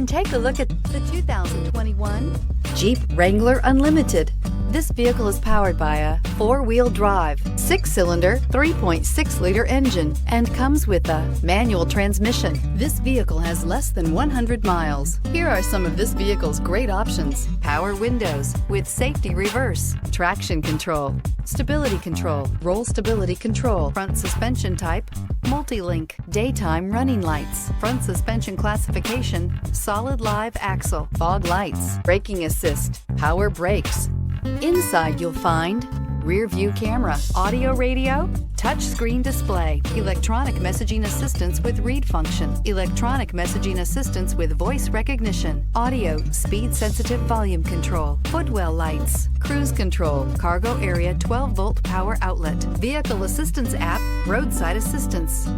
and take a look at the 2021 Jeep Wrangler Unlimited. This vehicle is powered by a 4-wheel drive, 6-cylinder, 3.6-liter engine, and comes with a manual transmission. This vehicle has less than 100 miles. Here are some of this vehicle's great options: power windows with safety reverse, traction control, stability control, roll stability control, front suspension type, multi-link, daytime running lights, front suspension classification, solid live axle, fog lights, braking assist, power brakes. Inside you'll find rear view camera, audio radio, touch screen display, electronic messaging assistance with read function, electronic messaging assistance with voice recognition, audio, speed sensitive volume control, footwell lights, cruise control, cargo area 12-volt power outlet, vehicle assistance app, roadside assistance.